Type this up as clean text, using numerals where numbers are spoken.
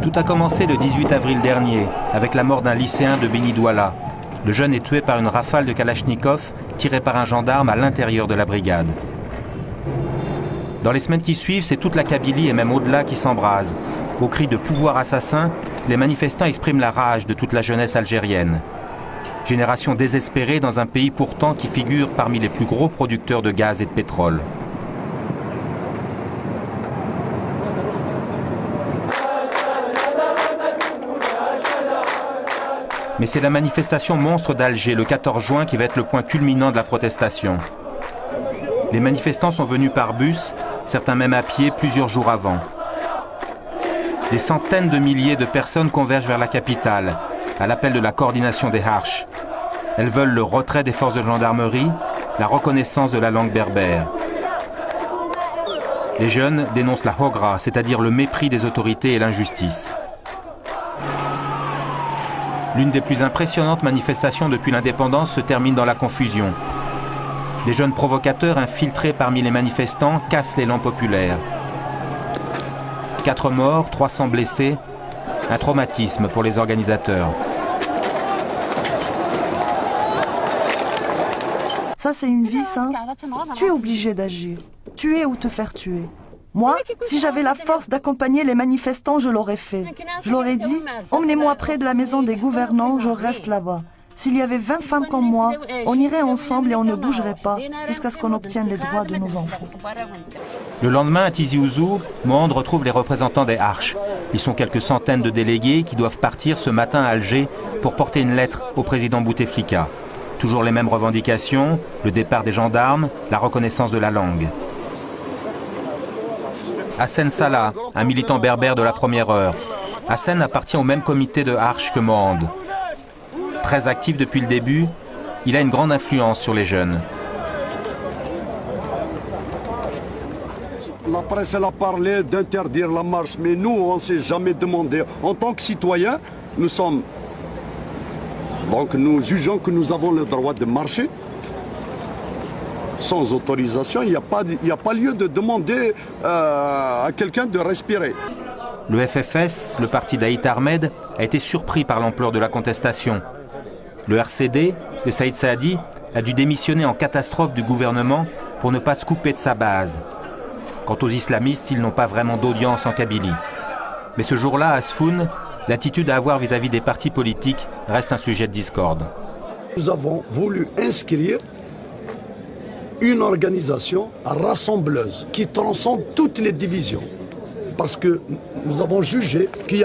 Tout a commencé le 18 avril dernier, avec la mort d'un lycéen de Beni Douala. Le jeune est tué par une rafale de Kalachnikov tirée par un gendarme à l'intérieur de la brigade. Dans les semaines qui suivent, c'est toute la Kabylie et même au-delà qui s'embrase. Au cri de pouvoir assassin, les manifestants expriment la rage de toute la jeunesse algérienne. Génération désespérée dans un pays pourtant qui figure parmi les plus gros producteurs de gaz et de pétrole. Mais c'est la manifestation monstre d'Alger le 14 juin qui va être le point culminant de la protestation. Les manifestants sont venus par bus, certains même à pied, plusieurs jours avant. Des centaines de milliers de personnes convergent vers la capitale, à l'appel de la coordination des Harches. Elles veulent le retrait des forces de gendarmerie, la reconnaissance de la langue berbère. Les jeunes dénoncent la hogra, c'est-à-dire le mépris des autorités et l'injustice. L'une des plus impressionnantes manifestations depuis l'indépendance se termine dans la confusion. Des jeunes provocateurs infiltrés parmi les manifestants cassent l'élan populaire. 4 morts, 300 blessés, un traumatisme pour les organisateurs. Ça, c'est une vie, ça. Tu es obligé d'agir. Tuer ou te faire tuer. Moi, si j'avais la force d'accompagner les manifestants, je l'aurais fait. Je leur ai dit, emmenez-moi près de la maison des gouvernants, je reste là-bas. S'il y avait 20 femmes comme moi, on irait ensemble et on ne bougerait pas jusqu'à ce qu'on obtienne les droits de nos enfants. Le lendemain, à Tizi Ouzou, Mohand retrouve les représentants des Harches. Ils sont quelques centaines de délégués qui doivent partir ce matin à Alger pour porter une lettre au président Bouteflika. Toujours les mêmes revendications, le départ des gendarmes, la reconnaissance de la langue. Hassen Salah, un militant berbère de la première heure. Hassen appartient au même comité de Harches que Mohand. Très actif depuis le début, il a une grande influence sur les jeunes. La presse elle a parlé d'interdire la marche, mais nous on ne s'est jamais demandé. En tant que citoyens, nous jugeons que nous avons le droit de marcher. Sans autorisation, il n'y a pas lieu de demander à quelqu'un de respirer. Le FFS, le parti d'Aït Ahmed, a été surpris par l'ampleur de la contestation. Le RCD, de Saïd Saadi, a dû démissionner en catastrophe du gouvernement pour ne pas se couper de sa base. Quant aux islamistes, ils n'ont pas vraiment d'audience en Kabylie. Mais ce jour-là, à Sfoun, l'attitude à avoir vis-à-vis des partis politiques reste un sujet de discorde. Nous avons voulu inscrire une organisation rassembleuse qui transcende toutes les divisions. Parce que nous avons jugé qu'il y a